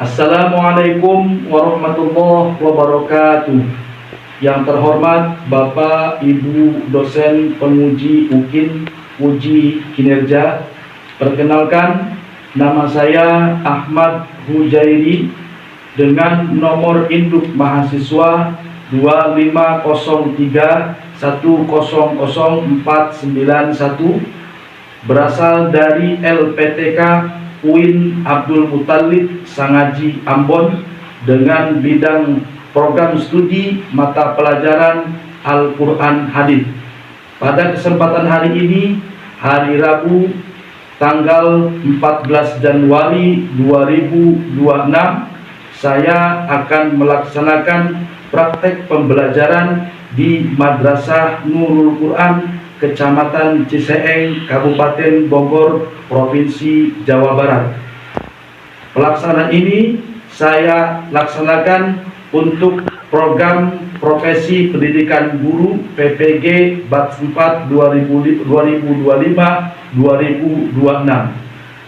Assalamualaikum warahmatullahi wabarakatuh. Yang terhormat Bapak Ibu dosen penguji UKIN, uji kinerja. Perkenalkan, nama saya Ahmad Hujairi dengan nomor induk mahasiswa 2503100491, berasal dari LPTK UIN Abdul Muthalib Sangaji Ambon, dengan bidang program studi mata pelajaran Al-Quran Hadis. Pada kesempatan hari ini, hari Rabu tanggal 14 Januari 2026, saya akan melaksanakan praktek pembelajaran di Madrasah Nurul Quran, Kecamatan Ciseeng, Kabupaten Bogor, Provinsi Jawa Barat. Pelaksanaan ini saya laksanakan untuk program Profesi Pendidikan Guru PPG Batch 4 2025-2026.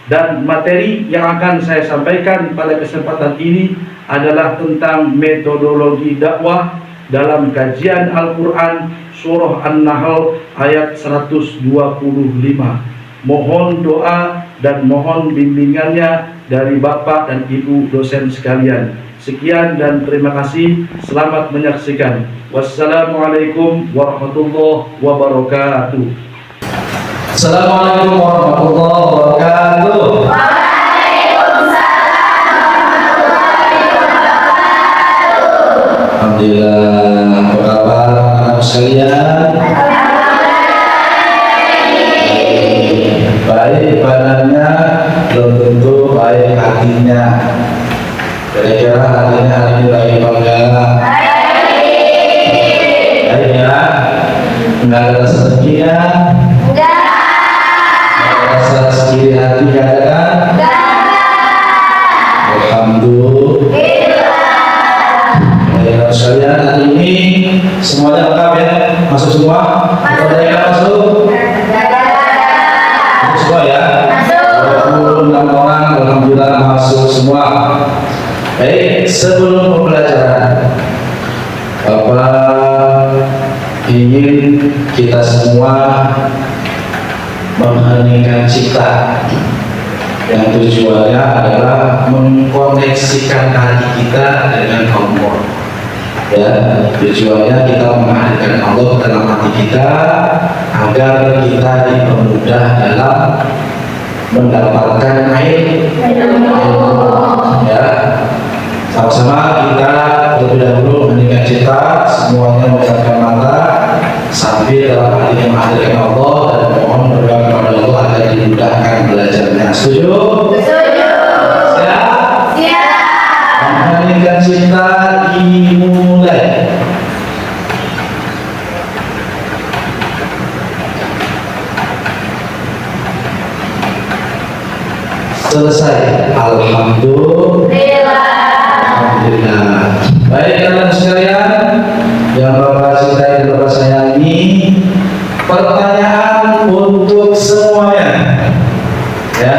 Dan materi yang akan saya sampaikan pada kesempatan ini adalah tentang metodologi dakwah dalam kajian Al-Quran Surah An-Nahl ayat 125. Mohon doa dan mohon bimbingannya dari Bapak dan Ibu dosen sekalian. Sekian dan terima kasih. Selamat menyaksikan. Wassalamualaikum warahmatullahi wabarakatuh. Assalamualaikum warahmatullahi wabarakatuh. Alhamdulillah, apa kabar anak sekalian? Baik badannya, belum tentu baik hatinya. Kira-kira hatinya hari ini baik apa enggak? Baik ya? Enggak ada rasa dengkinya? Enggak ada rasa sekiri hati, enggak ada kan? Enggak. Alhamdulillah. Ya sekalian, hari ini semuanya lengkap ya? Masuk semua? Ada yang masuk? Masuk semua ya? Masuk. 26 orang, alhamdulillah masuk semua. Baik, sebelum pembelajaran, Bapak ingin kita semua mengheningkan cipta, yang tujuannya adalah mengkoneksikan hati kita dengan Allah. Ya, tujuannya kita menghadirkan Allah dalam hati kita agar kita dipermudah dalam mendapatkan ilmu. Ya, sama-sama kita terlebih dahulu mengheningkan cipta, semuanya memejamkan mata sambil dalam hati menghadirkan Allah dan mohon berdoa kepada Allah agar dimudahkan belajarnya. Setuju? Setuju. Siap? Siap. Mengheningkan cipta dimulai. Selesai. Alhamdulillah. Alhamdulillah. Baik teman-teman sekalian yang Bapak cintai dan Bapak sayangi, pertanyaan untuk semuanya. Ya,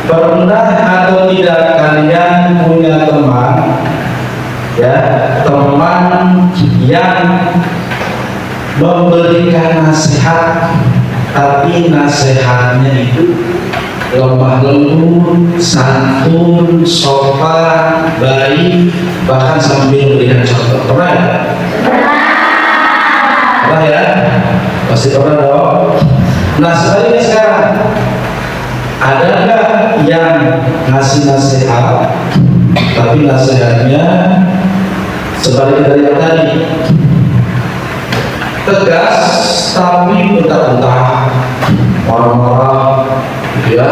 pernah atau tidak kalian punya teman, ya, teman yang memberikan nasihat, tapi nasihatnya itu lemah lembut, santun, sopan, baik, bahkan sambil memberikan contoh. Pernah ya? Pernah ya? Pasti pernah dong. Nah sebaliknya sekarang, ada nggak yang ngasih nasihat, tapi nasihatnya sebaliknya dari yang tadi? Tegas, tapi bentar-bentar, marah-marah, ya,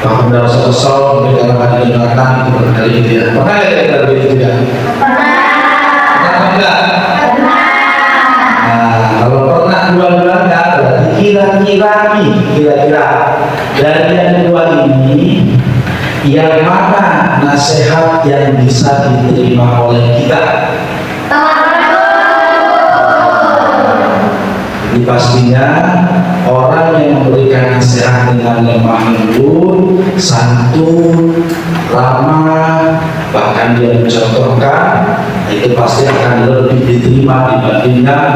bahkan ada rasa kesal ketika akan didengarkan itu berkali gitu ya. Pernah ya kita begitu tidak? Pernah enggak? Nah, kalau pernah dua-dua enggak, berarti kira-kira dari yang dua ini yang mana nasihat yang bisa diterima oleh kita? Jadi pastinya orang yang memberikan nasihat dengan lemah lembut, santun, ramah, bahkan dia mencontohkan, itu pasti akan lebih diterima dibandingkan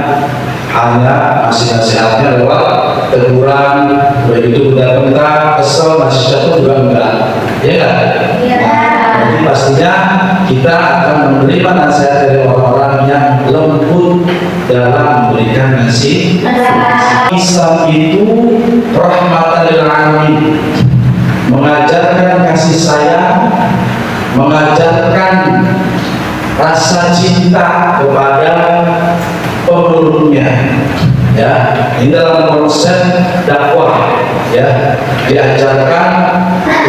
hanya ngasih nasihatnya lewat teguran, begitu udah bentar, kesel, masih jatuh juga enggak, ya kan? Jadi pastinya kita akan menerima nasihat dari orang-orang yang lembut dalam memberikan nasihat. Islam itu rahmatan lil alamin, mengajarkan kasih sayang, mengajarkan rasa cinta kepada pemeluknya. Ya, ini dalam konsep dakwah, ya, diajarkan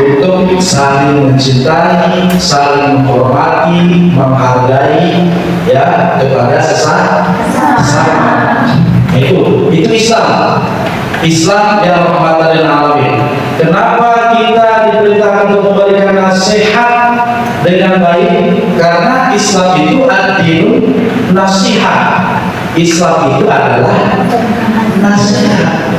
untuk saling mencintai, saling menghormati, menghargai, ya, kepada sesama. Itu Islam. Islam yang rahmatan lil alamin. Kenapa kita diperintahkan untuk memberikan nasihat dengan baik? Karena Islam itu ad-dinun nasihat. Islam itu adalah nasihat.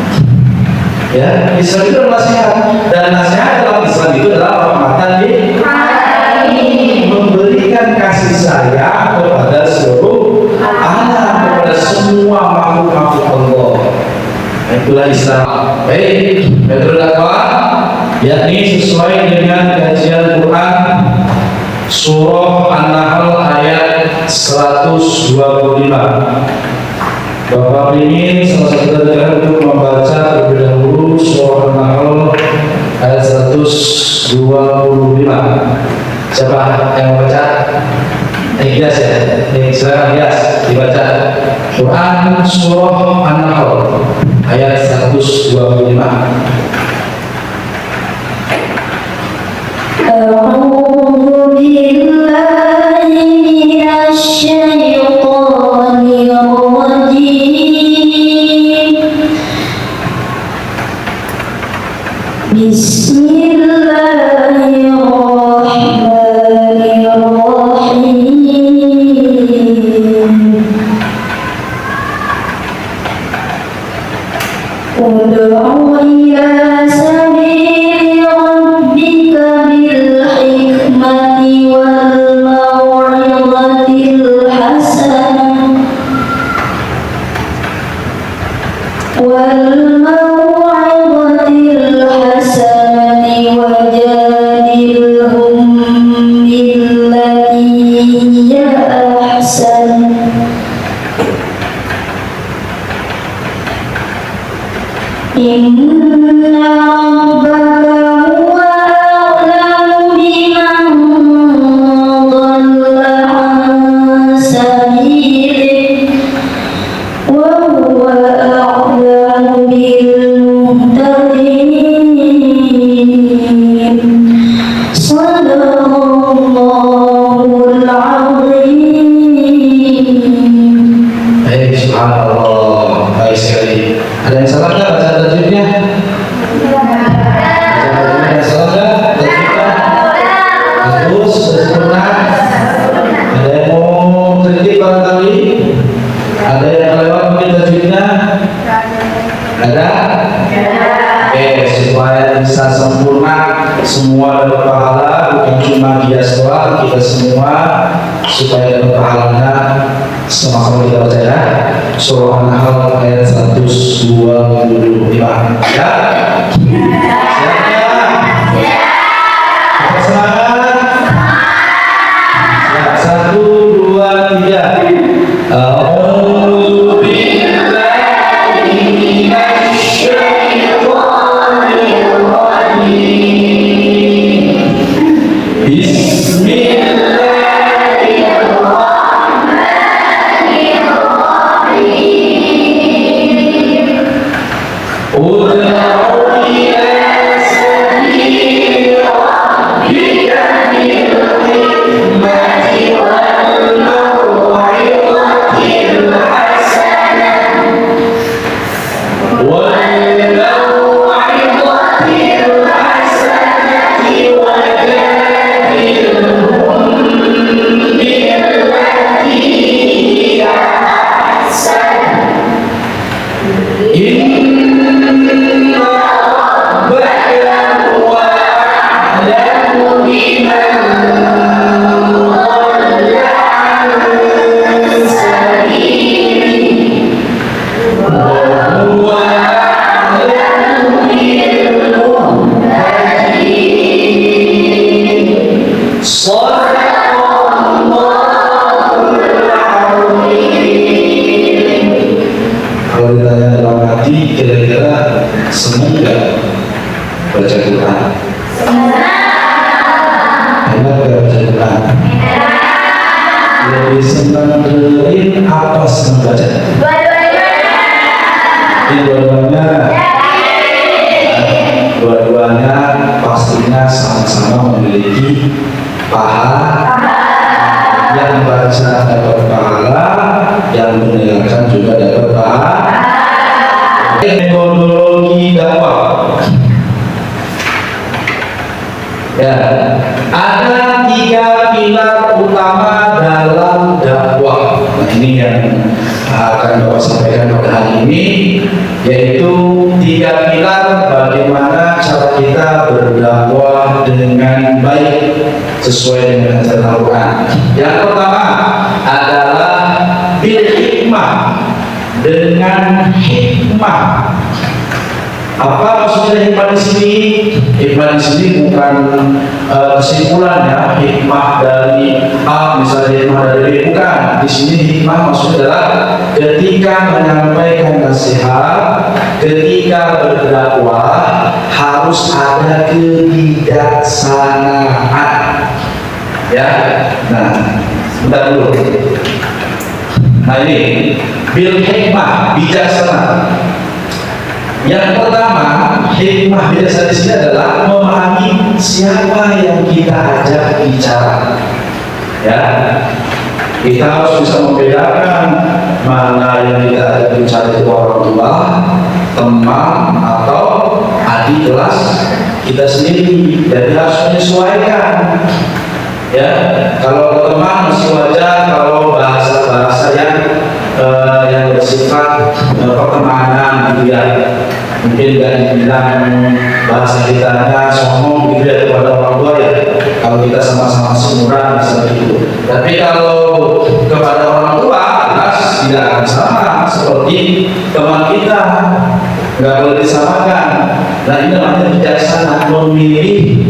Ya, Islam itu adalah nasihat, dan nasihat dalam Islam itu adalah rahmatan lil alamin, memberikan kasih sayang kepada seluruh alam, kepada semua makhluk-makhluk Allah. Itulah Islam. Baik, metode dakwah yakni sesuai dengan kajian Quran surah An-Nahl ayat 125. Bapak ingin salah satu dari untuk membaca terlebih dahulu surah An-Nahl ayat 125. Siapa yang membaca? Ilyas ya? Silakan Ilyas dibaca. Quran surah An-Nahl ayat 125. أعوذ بالله من الشيطان الرجيم بسم الله الرحمن الرحيم ادع إلى سبيل ربك بالحكمة والموعظة الحسنة وجادلهم بالتي هي أحسن إن ربك هو أعلم بمن ضل عن سبيله وهو أعلم بالمهتدين صدق الله العظيم. Subhanallah, baik sekali. Ada yang salah nggak baca tajwidnya? Ada yang salah nggak tajwidnya? Bagus, sempurna. Ada yang mau kritik barangkali? Ada yang kelewat mungkin tajwidnya? Ada? Supaya bisa sempurna, semua dapat pahala, bukan cuma dia sekolah, kita semua supaya dapat pahalanya. Sama-sama kita baca ya. Surah An-Nahl ayat 125. Ya. Siap? Semangat. Ya, 1, 2, 3. A'udzu billahi minasy syaithanir rajim. Kalau ditanya dalam hati, kira-kira senang nggak baca Quran? Enak nggak baca Quran? Lebih senang dengerin apa senang baca? Dua-duanya. Dua-duanya pastinya sama-sama memiliki pahala. Yang baca dapat pahala, yang mendengarkan juga dapat pahala. Metodologi dakwah. Ya, ada 3 pilar utama dalam dakwah. Nah, ini yang akan Bapak sampaikan pada hari ini, yaitu 3 pilar bagaimana cara kita berdakwah dengan baik sesuai dengan ajaran Al-Quran. Yang pertama adalah bil hikmah, dengan hikmah. Apa maksudnya hikmah di sini? Hikmah di sini bukan kesimpulan ya, hikmah dari A misalnya hikmah dari B, bukan. Di sini hikmah maksudnya adalah ketika menyampaikan nasihat, ketika berdakwah harus ada kebijaksanaan. Ya, nah, sebentar dulu. Nah ini bil hikmah, bijaksana. Yang pertama, hikmah bijaksana di sini adalah memahami siapa yang kita ajak bicara. Ya, kita harus bisa membedakan mana yang kita ajak bicara itu orang tua, teman, atau adik kelas kita sendiri. Jadi harus menyesuaikan. Ya, kalau teman masih wajar kalau bahasa-bahasa yang bersifat pertemanan gitu ya, mungkin nggak dibilang bahasa kitanya sombong gitu ya kepada orang tua ya, kalau kita sama-sama seumuran bisa begitu. Tapi kalau kepada orang tua jelas tidak akan sama seperti teman kita, nggak boleh disamakan. Nah ini namanya bijaksana, memilih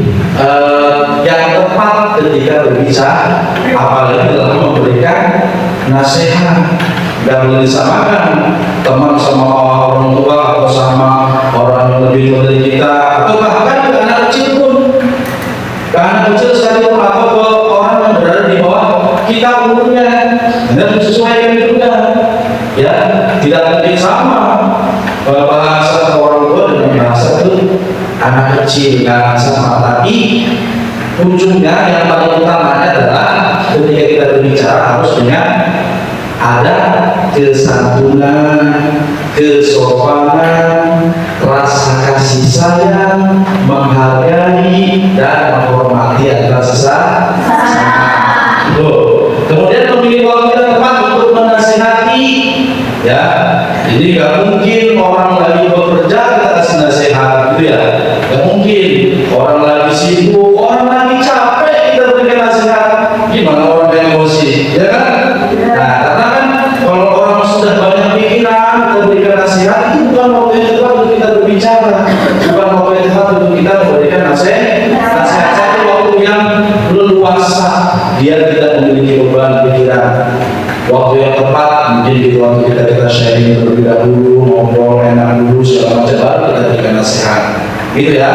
yang tepat ketika berbicara, apalagi dalam memberikan nasihat. Nggak boleh disamakan teman sama orang tua atau sama orang yang lebih tua dari kita, atau bahkan ke anak kecil pun, ke anak kecil sekalipun, atau ke orang yang berada di bawah kita umurnya, dan disesuaikan juga. Ya, tidak mungkin sama bahasa orang tua dengan bahasa itu anak kecil, nggak sama. Tapi ujungnya yang paling utamanya adalah ketika kita berbicara harus dengan ada kesantunan, kesopanan, rasa kasih sayang, menghargai dan menghormati antara sesama. Kemudian memilih waktu yang tepat untuk menasihati. Ya, jadi nggak mungkin orang lagi bekerja kita kasih nasihat, gitu ya. Nggak mungkin orang lagi sibuk, orang lagi capek kita berikan nasihat. Gimana orang yang emosi, ya kan? Nah, karena kan kalau orang sudah banyak pikiran, kita berikan nasihat, itu bukan waktu yang tepat untuk kita berbicara, bukan waktu yang tepat untuk kita memberikan nasihat. Satu waktu yang leluasa, biar kita memiliki beban pikiran. Waktu yang tepat mungkin di waktu kita sharing terlebih dahulu, ngobrol enak dulu segala macam, baru kita berikan nasihat, gitu ya.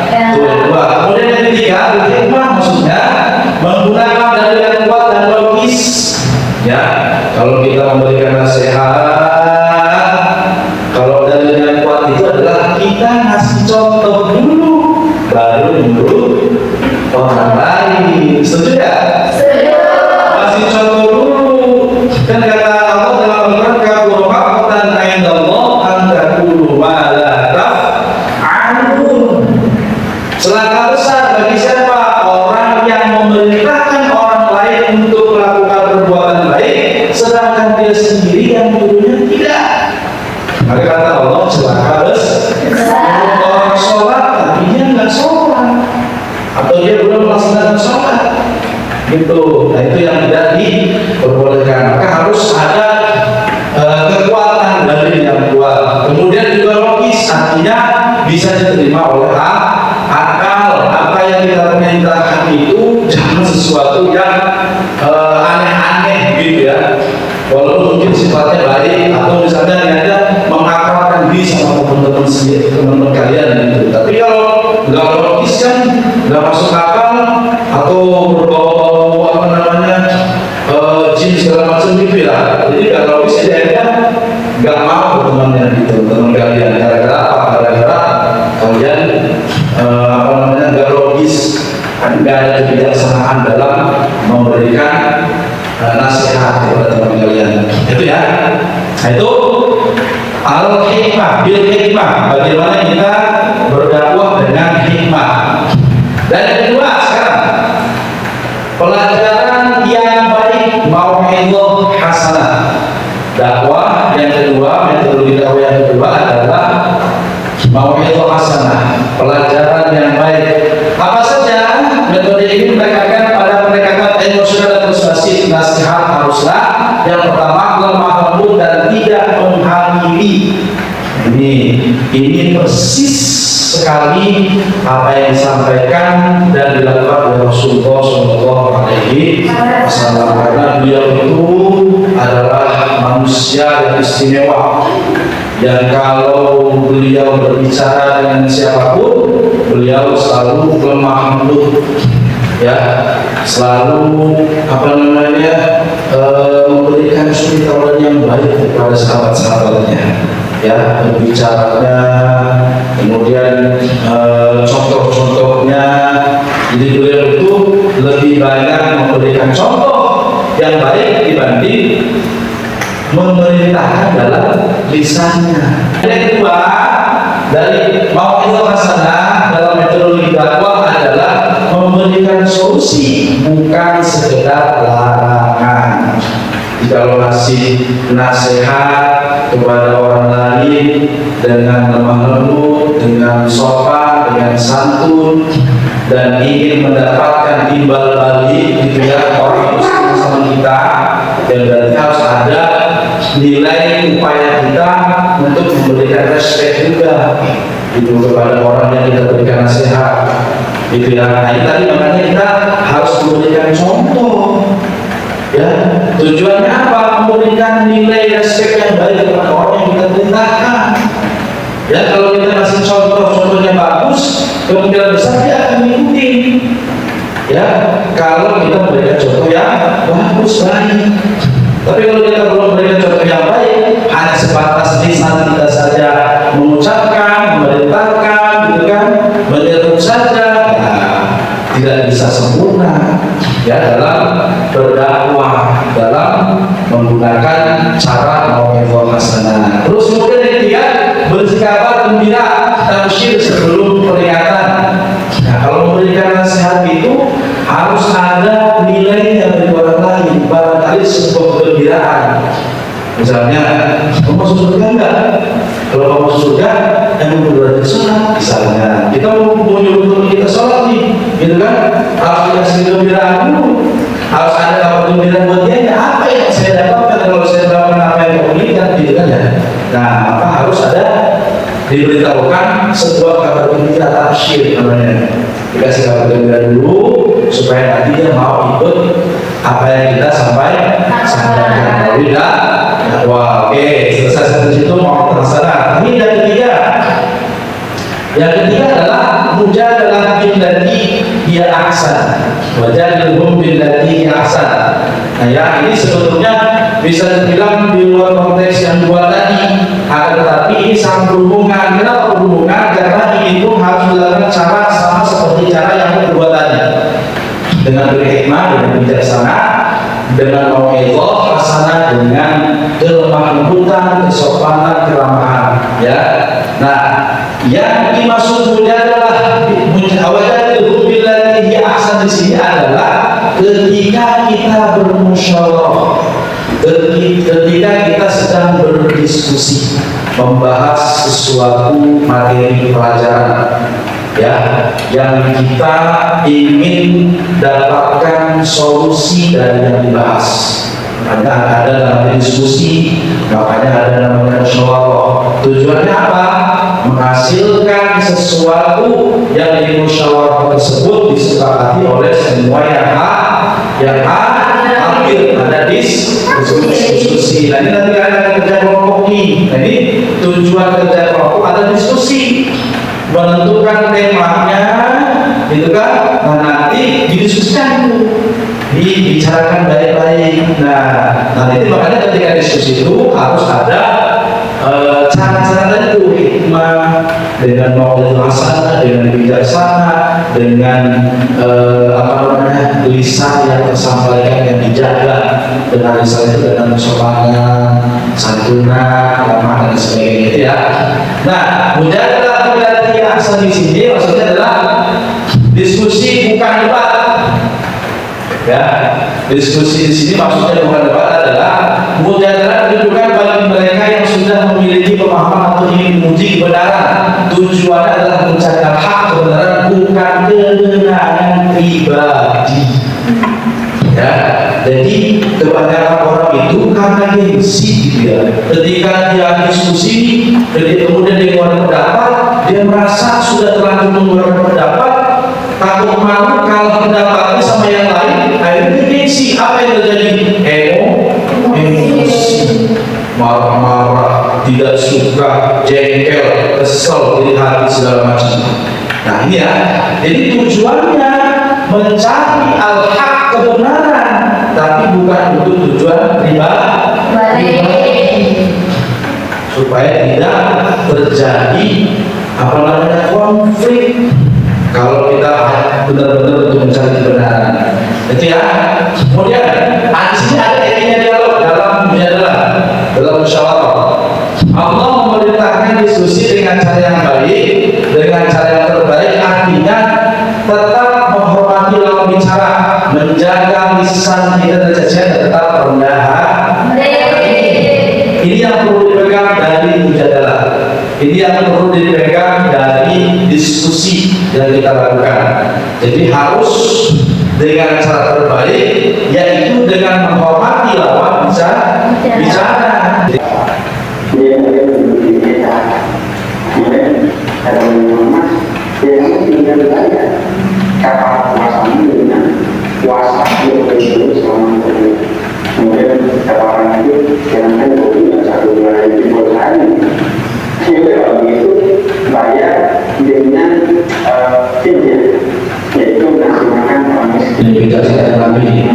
Itu yang kedua. Kemudian yang ketiga, hikmah maksudnya menggunakan dalil yang kuat dan logis. Ya, kalau kita memberikan nasihat, kalau dalil yang kuat itu adalah kita ngasih contoh dulu, baru menurut orang lain. Setuju ya? Kasih contoh dulu. Dan kata Allah dalam Al-Quran, kabur maqtan 'indallah an taqulu ma la taf'alun. Celaka besar bagi siapa? Orang yang memerintahkan orang lain untuk melakukan perbuatan baik, sedangkan dia sendiri yang dulunya tidak. Maka kata Allah, celaka besar. Orang sholat tapi dia nggak sholat, atau dia belum melaksanakan sholat, gitu. Nah itu yang tidak diperbolehkan. Maka harus ada kekuatan dari yang kuat. Kemudian juga logis, artinya bisa diterima oleh akal. Apa yang kita perintahkan itu jangan sesuatu yang aneh-aneh gitu ya. Walaupun mungkin sifatnya baik atau misalnya niatnya mengakrabkan diri sama teman-teman sendiri, teman-teman kalian gitu. Tapi kalau nggak logis kan, nggak masuk akal atau berbau apa namanya jin segala macam gitu ya. Jadi nggak logis akhirnya nggak mau temannya gitu, teman kalian. Gara-gara apa? Gara-gara kalian apa namanya nggak logis, nggak ada kebijaksanaan dalam memberikan nasihat kepada teman kalian. Itu ya. Nah itu al-hikmah, bil hikmah. Bagaimana kita berdakwah dengan hikmah. Dan yang kedua sekarang, pelajaran yang baik, mau'izah hasanah. Dakwah yang kedua, metodologi dakwah yang kedua adalah mau'izah hasanah, pelajaran yang baik. Apa saja metode ini menekankan pada pendekatan emosional dan persuasif. Nasihat haruslah yang pertama lemah lembut dan tidak menghakimi. Ini persis sekali apa yang disampaikan dan dilakukan oleh Rasulullah SAW, karena beliau itu adalah manusia yang istimewa. Dan kalau beliau berbicara dengan siapapun, beliau selalu lemah lembut, ya, selalu apa namanya memberikan suri tauladan yang baik kepada sahabat-sahabatnya, ya, berbicaranya, kemudian contoh-contohnya. Jadi beliau itu lebih banyak memberikan contoh yang baik dibanding memerintahkan dalam lisannya. Yang kedua dari mau'izah hasanah dalam metodologi dakwah adalah memberikan solusi, bukan sekedar larangan. Kalau ngasih nasihat kepada orang lain dengan lemah lembut, dengan sopan, dengan santun, dan ingin mendapatkan timbal balik gitu ya, orang itu sama kita, dan berarti harus ada nilai upaya kita untuk memberikan respect juga itu kepada orang yang kita berikan nasihat gitu ya. Nah ini tadi makanya kita harus memberikan contoh, ya, tujuannya apa? Memberikan nilai respect yang baik kepada orang yang kita perintahkan. Ya, kalau kita kasih contohnya bagus, kemungkinan besar dia akan mengikuti. Ya, kalau kita memberikan contoh yang bagus, baik. Tapi kalau kita belum memberikan contoh yang baik, hanya sebatas lisan kita saja mengucapkan, memerintahkan, gitu kan, menyeru saja, nah, tidak bisa sempurna ya dalam berdakwah, dalam menggunakan cara mau'izah hasanah. Terus kemudian yang ketiga, bersikap gembira, tabsyir sebelum peringatan. Nah, kalau memberikan nasihat itu harus ada nilainya dari orang lain, barangkali sebuah kegembiraan. Misalnya, kamu masuk surga enggak? Kalau kamu masuk surga, emang berarti sholat. Misalnya, kita mau nyuruh kita sholat nih, gitu kan? Harus dikasih kegembiraan dulu. Harus ada kabar gembira buat dia. Apa yang saya dapatkan kalau saya dapatkan apa yang kamu inginkan, gitu kan ya? Nah, apa harus ada diberitahukan sebuah kabar gembira, tabsyir namanya. Dikasih kabar gembira dulu supaya nanti dia mau ikut apa yang kita sampaikan. Tidak. Wah, oke, selesai sampai situ mau terlaksana. Ini yang ketiga. Yang ketiga adalah mujadalah billati hiya ahsan. Wajadilhum billati hiya ahsan. Nah, ya, ini sebetulnya bisa dibilang di luar konteks yang dua tadi, akan tetapi ini sangat berhubungan. Kenapa berhubungan? Karena ini pun harus dilakukan cara sama seperti cara yang kedua tadi, dengan berhikmah, dengan bijaksana, dengan mau'izah hasanah, dengan kelemah lembutan, kesopanan, keramahan, ya. Nah, yang dimaksud mujadalah wajadilhum billati hiya ahsan di sini adalah ketika kita bermusyawarah, ketika kita sedang berdiskusi, membahas sesuatu materi pelajaran, ya, yang kita ingin dapatkan solusi dari yang dibahas. ada namanya diskusi, makanya ada namanya musyawarah. Tujuannya apa? Menghasilkan sesuatu yang di musyawarah tersebut disepakati oleh semua yang hadir ada diskusi. Nah, ini nanti ada kerja kelompok nih. Nah, ini tujuan kerja kelompok ada diskusi, menentukan temanya, gitu kan? Nah, nanti didiskusikan, dibicarakan baik-baik. Nah, nanti makanya ketika diskusi itu harus ada cara-cara itu, hikmah, dengan mau'izah hasanah, dengan bijaksana, dengan lisan yang tersampaikan yang dijaga, dengan lisan itu dengan sopangan, santunan, ramah dan sebagainya itu ya. Nah, mujadalah berarti asal di sini maksudnya adalah diskusi bukan debat. Ya, diskusi di sini maksudnya bukan debat, adalah mujadalah kedudukan bagi mereka yang sudah memiliki pemahaman atau ingin menguji kebenaran. Tujuannya adalah mencari hak kebenaran, bukan kebenaran pribadi. Ya, jadi kebanyakan orang itu karena gengsi gitu ya. Ketika dia diskusi, kemudian dia mengeluarkan pendapat, dia merasa sudah terlanjur mengeluarkan pendapat, takut malu kalau pendapatnya sama yang lain, akhirnya gengsi. Apa yang terjadi? Emosi, marah-marah, tidak suka, jengkel, kesel, iri hati segala macam. Nah, ini ya. Jadi tujuannya mencari al-haq, kebenaran, tapi bukan untuk tujuan pribadi, supaya tidak terjadi konflik. Kalau kita benar-benar untuk mencari kebenaran, itu ya. Kemudian di sini ada intinya dialog dalam mujadalah, dalam musyawarah. Allah memerintahkan diskusi dengan cara yang baik, dengan cara yang terbaik. Artinya tetap menghormati lawan bicara, menjaga lisan kita dan lisan tetap rendah. Ini yang perlu dipegang dari mujadalah. Ini yang perlu dipegang dari diskusi yang kita lakukan. Jadi harus dengan cara terbaik, yaitu dengan menghormati lawan bicara. Puasa yang begitu selama kemudian kata orang itu jangan boleh satu bulan itu buat hari. Jadi kalau begitu bayar dengan fidya, yaitu ngasih makan orang miskin. Ini bijaksana Nabi,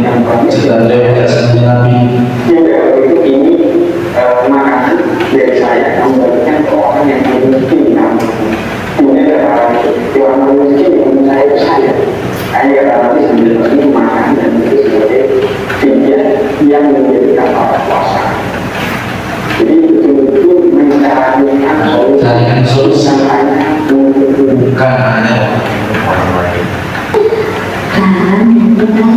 sedang bijaksana Nabi. Jadi kalau begitu ini makanan dari saya kembalikan ke orang yang miskin. Kemudian kata orang itu orang miskin yang saya. Hanya kata Nabi sambil ini makan dan itu sebagai fidya yang menjadi kapal puasa. Jadi betul-betul mencarikan solusi bukan hanya orang lain. Kan kita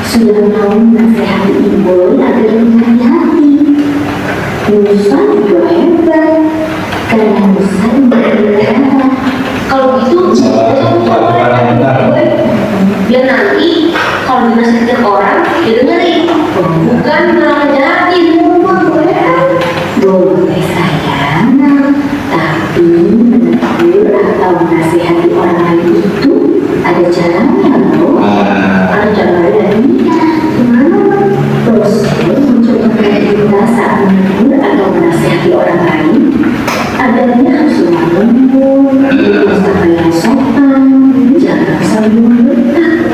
sudah mau menasehati ibu agar lebih hati-hati. Musa juga hebat, karena Musa berkata, kalau gitu biar nanti kalau dinasihatin orang dia dengerin, bukan malah jahatin. Boleh sayang, tapi menegur atau menasihati orang lain itu ada caranya loh. Ada caranya dari gimana? Terus mencoba kita saat menegur atau menasihati orang lain, adanya harus lembut, berusaha yang sopan, jangan sambil meletak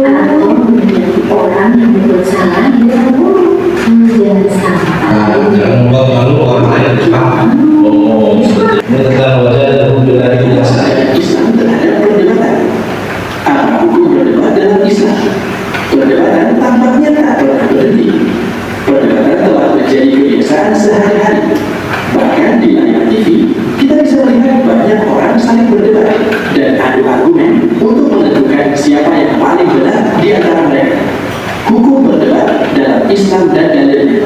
atau menjadi orang yang berbuat salah dengan buruk. Jangan sampai Jangan membuat malu orang lain. Ini tentang wajah dan hukum dari kebiasaan. Islam terhadap perdebatan. Apa hukum berdebat dalam Islam? Perdebatan tampaknya tak pernah berhenti. Perdebatan telah menjadi kebiasaan sehari-hari. Bahkan di layar TV, kita bisa melihat banyak orang saling berdebat dan adu argumen untuk menentukan siapa yang paling benar di antara mereka. Hukum berdebat dalam Islam dan dalilnya.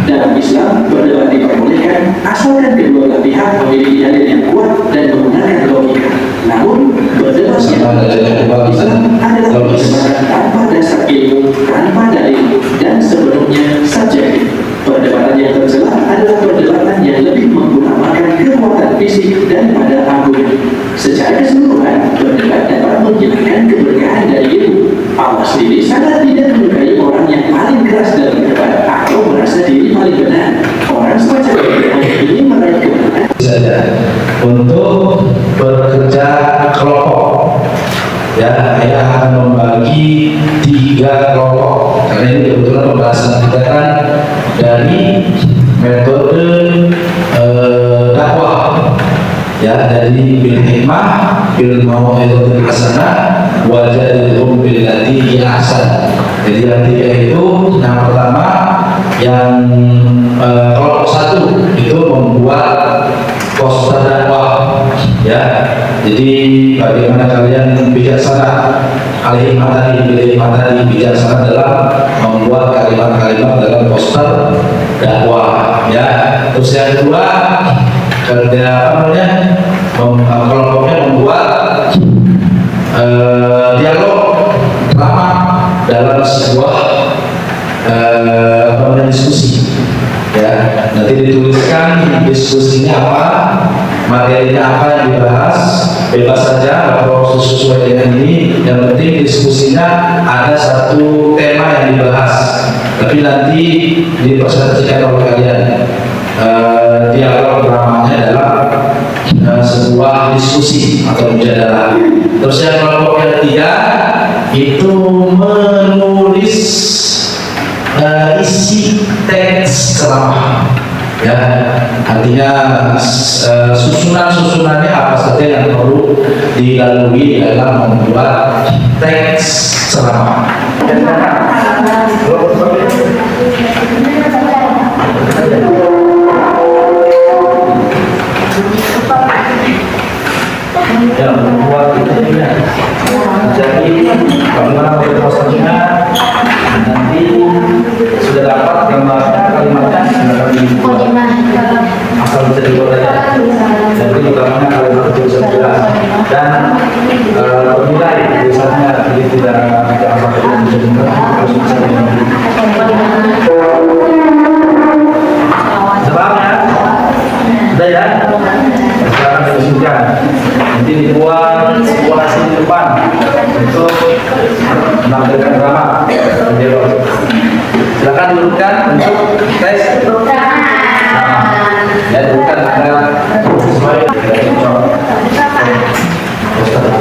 Dalam Islam, berdebat diperbolehkan asalkan kedua belah pihak memiliki dalil yang kuat dan menggunakan logika. Namun, berdebat yang Islam adalah perdebatan tanpa dasar ilmu. ilmu tanpa dalil dan sepenuhnya subjektif. Perdebatan yang tercela adalah perdebatan yang lebih menggunakan kekuatan fisik daripada argumen. Secara keseluruhan, berdebat dapat menghilangkan keberkahan dari ilmu. Allah sendiri sangat tidak menyukai orang yang paling keras dalam debat atau merasa diri paling benar. Orang semacam ini meraih kebenaran saja untuk bekerja kelompok. Ya, saya akan membagi 3 kelompok karena ini kebetulan pembahasan kita kan dari metode dakwah, ya, dari bil hikmah, bil mau'izatil hasanah, wajadilhum billati hiya ahsan. Jadi yang 3 itu, yang pertama yang kelompok 1 itu membuat poster dakwah, ya. Jadi bagaimana kalian bijaksana, al-hikmah tadi bijaksana dalam membuat kalimat-kalimat dalam poster dakwah, ya. Terus yang kedua, kelompoknya membuat dialog drama dalam sebuah diskusi, ya. Nanti dituliskan diskusinya apa, materinya apa yang dibahas, bebas saja atau sesuai dengan ini. Yang penting diskusinya ada satu tema yang dibahas, tapi nanti dipresentasikan oleh kalian dialog dramanya dalam sebuah diskusi atau mujadalah. Terus yang kelompok yang 3 itu menulis isi teks ceramah, ya, artinya susunannya apa saja yang perlu dilalui dalam membuat teks ceramah. Yang membuat itu ya. Jadi bagaimana prosesnya nanti sudah dapat gambarnya, kalimatnya sudah kami buat, asal bisa dibuat aja. Jadi utamanya kalimat itu bisa jelas dan bernilai, biasanya jadi tidak apa harus bisa sebabnya sudah ya. Sekarang diusulkan nanti dibuat simulasi di depan untuk menampilkan drama. Silakan dudukkan untuk tes. Ya, dudukkan ada sesuai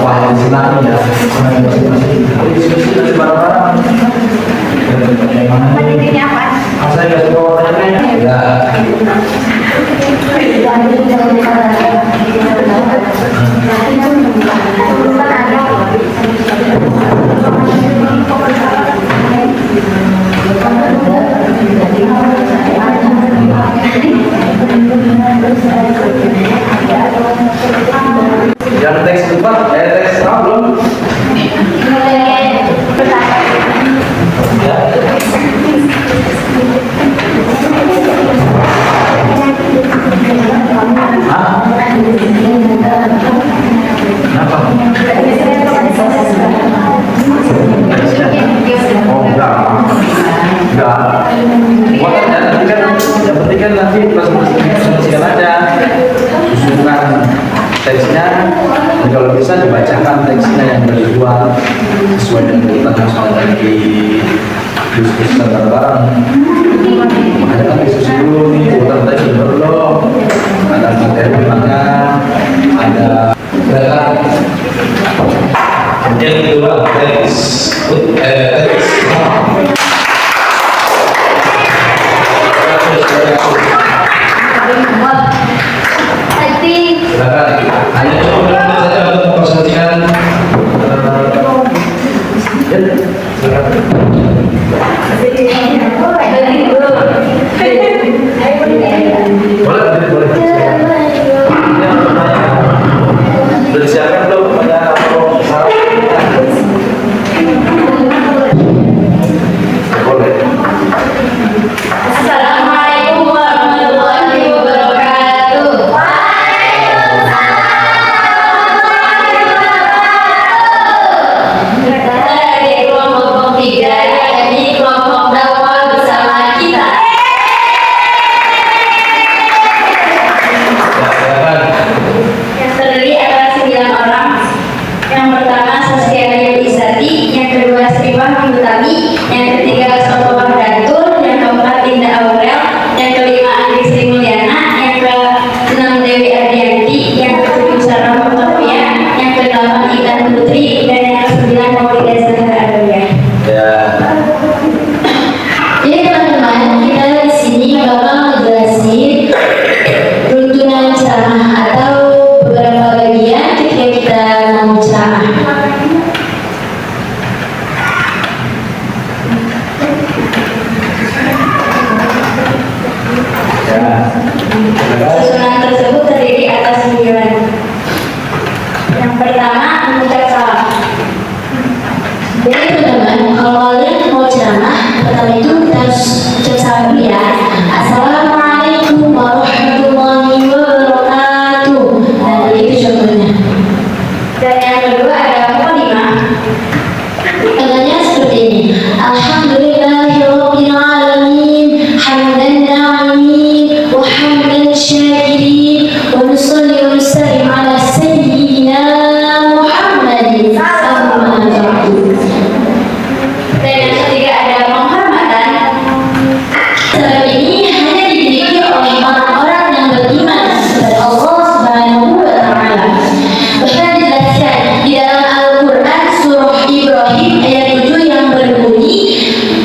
wah yang senang ya, senang masing-masing. Diskusi dari barang-barang. Penelitiannya apa? Saya nggak suka warnanya. Ya. Yang teks depan, teks belum? Nanti presentasikan aja susunan teksnya, dan kalau bisa dibacakan teksnya yang dibuat sesuai dengan kita yang sudah tadi diskusikan bareng-bareng. Makanya kan diskusi dulu nih, putar teks belum, ada materi mana, ada yang kedua teks. Silakan, hanya cukup saja untuk mempresentasikan. Boleh. Sudah disiapkan belum? Banyak atau boleh. Assalamualaikum warahmatullahi wabarakatuh. Waalaikumsalam. Dari kelompok 3 Rahman Butawi, yang ketiga Sopo Wahdatul, yang keempat Indah Aurel, yang kelima Andri Sri Mulyana, yang keenam Dewi Ardianti, yang ketujuh Sarah Mutafia, yang kedelapan Intan Putri, dan yang kesembilan Maulida Zahra Adawiyah. Ya. Jadi teman-teman, kita di sini bakal ngejelasin runtunan ceramah atau beberapa bagian ketika kita mau ceramah. Susunan tersebut terdiri atas 9. Yang pertama, mengucap salam. Jadi teman-teman, kalau kalian mau ceramah, pertama itu kita harus ucap salam dulu ya. Assalamualaikum warahmatullahi wabarakatuh. Nah, itu contohnya. Dan yang kedua ada mukadimah. Contohnya seperti ini. Alhamdulillahirabbil alamin, hamdan na'imin wa hamdan syakirin, wa nusalli wa nusallim ala sayyidina Muhammadin amma ba'du. Dan yang ketiga ada penghormatan. Sebab ini hanya dimiliki oleh orang-orang yang beriman kepada Allah Subhanahu wa Ta'ala. Bahkan dijelaskan di dalam Al-Quran surah Ibrahim ayat 7 yang berbunyi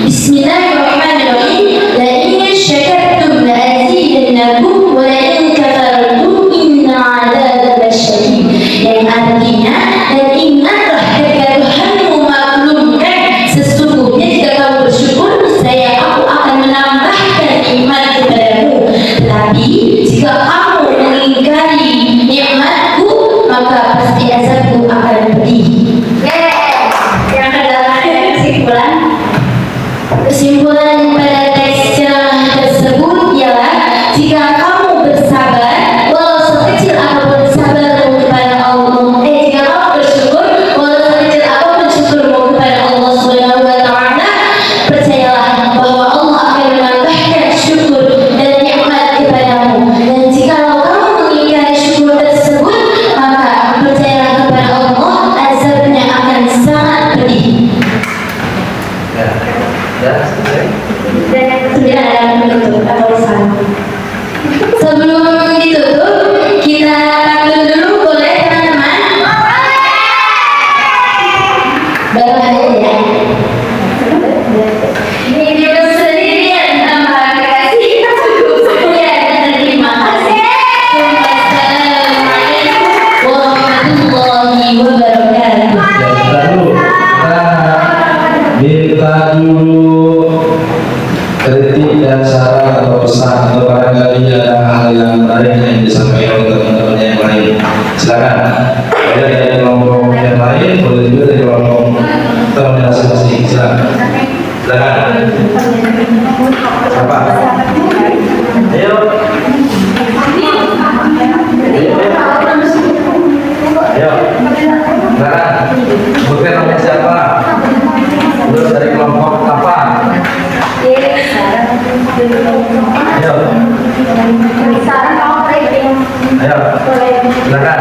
Bismillahirrahmanirrahim, la in syakartum la azidannakum wa la in kafartum inna 'adzabi lasyadid, yang artinya, dan ingatlah ketika Tuhanmu maklumkan, sesungguhnya jika kamu bersyukur niscaya aku akan menambahkan nikmat kepadamu, tetapi jika kamu mengingkari nikmatku maka pasti azabku akan pedih. Yang kedelapan kesimpulan. Kesimpulan pada teks ceramah tersebut ialah jika kamu bersabar, walau sekecil apapun sabarmu kepada Allah, jika kamu bersyukur, walau sekecil apapun syukurmu kepada Allah Subhanahu wa Ta'ala, percayalah bahwa Allah akan menambahkan syukur dan nikmat kepadamu. Dan jika kamu mengingkari syukur tersebut, maka percayalah kepada Allah, azabnya akan sangat pedih. Ya, selesai. Dan yang kesembilan adalah penutup atau salam. Sebelum ditutup, kita takbir dulu, boleh teman-teman? Baru aja ya. Hidup sendirian tanpa kasih, cukup sekian dan terima kasih. Wassalamualaikum warahmatullahi wabarakatuh. Kita dulu kritik dan saran atau pesan atau barangkali ada hal yang menarik yang disampaikan oleh teman-teman yang lain. Silakan. Ada dari kelompok yang lain, boleh juga dari kelompok teman masing-masing. Silakan. Silakan. Siapa? Ayo. Ayo. Silakan. Bukan namanya siapa? Terus dari kelompok apa? Ayo. Ayo. Silakan.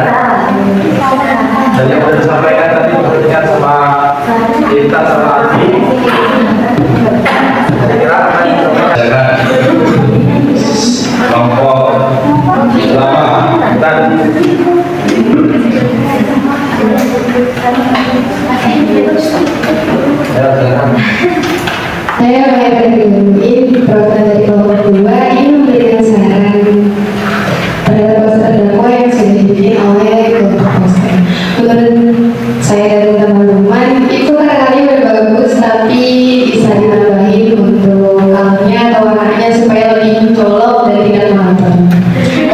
Dan yang sudah disampaikan tadi perhatikan sama kita sama Adi. Saya kira akan silakan. Kelompok lama dan Saya Mahendra Binti, perwakilan dari kelompok 2, ingin memberikan saran terhadap poster dakwah yang sudah dibikin oleh kelompok poster. Menurut saya dan teman-teman, itu kadang-kadang bagus, tapi bisa ditambahin untuk kalungnya atau warnanya supaya lebih mencolok dan tidak monoton.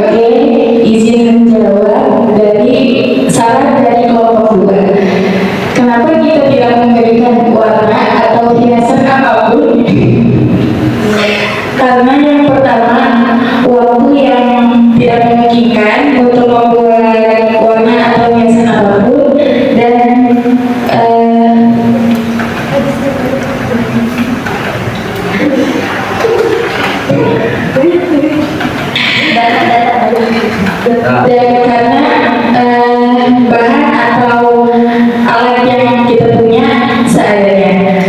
Oke, izin menjawab dari saran dari kelompok 2. Kenapa kita tidak memberikan warna atau hiasan apapun? Karena yang pertama, waktu yang tidak memungkinkan untuk membuat warna atau hiasan apapun, dan karena bahan atau alat yang kita punya seadanya.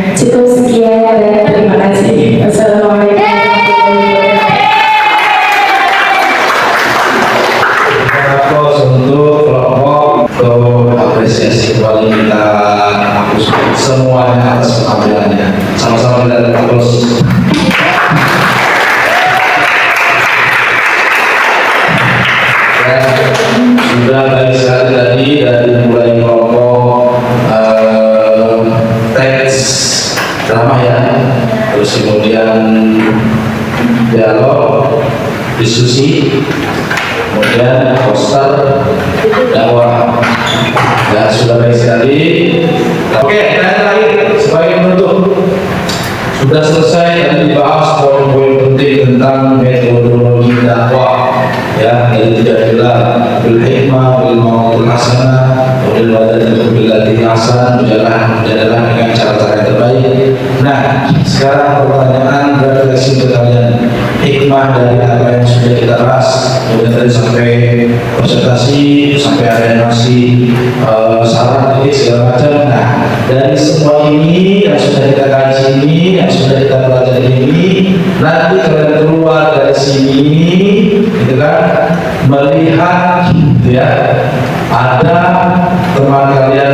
ceramah ya, terus kemudian dialog, diskusi, kemudian poster, dakwah. Dan sudah baik sekali. Oke, terakhir sebagai penutup, sudah selesai dan dibahas poin-poin penting tentang metodologi dakwah ya, dari tidak bil hikmah, bil mau'izah hasanah, bil wadati bil lati hasan, berjalan dengan cara-cara yang terbaik. Nah, sekarang pertanyaan refleksi untuk kalian, hikmah dari apa yang sudah kita bahas, kemudian tadi sampai presentasi, sampai ada yang masih saran, segala macam. Nah, dari semua ini yang sudah kita kaji ini, yang sudah kita pelajari ini, nanti kalian keluar dari sini, gitu kan, melihat, ya, ada teman kalian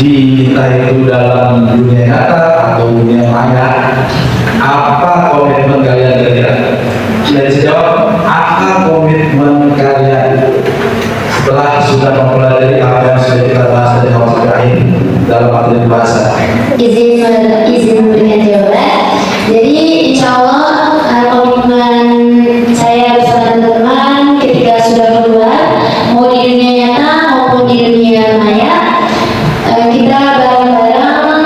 di entah itu dalam dunia nyata atau dunia maya, apa komitmen kalian kira-kira? Saya jawab, apa komitmen kalian setelah sudah mempelajari apa yang sudah kita bahas dari awal sampai akhir dalam materi bahasa? Izin memberikan jawaban. Jadi insya Allah komitmen saya bersama teman-teman ketika sudah keluar, mau di dunia nyata maupun di dunia maya, kita bareng-bareng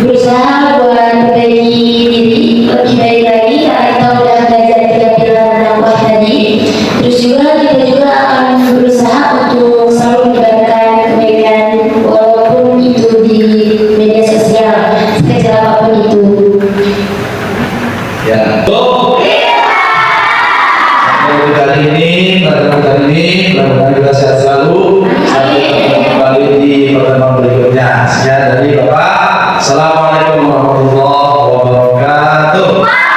berusaha buat perbaiki diri lebih baik lagi karena kita udah belajar 3 pilar dakwah tadi. Terus juga kita juga akan berusaha untuk selalu menyebarkan kebaikan walaupun itu di media sosial, sekecil apapun itu. Ya. Sampai kali ini, mudah-mudahan kita sehat selalu. Sampai ketemu kembali di pertemuan berikutnya. Sekian dari Bapak. Assalamualaikum warahmatullahi wabarakatuh.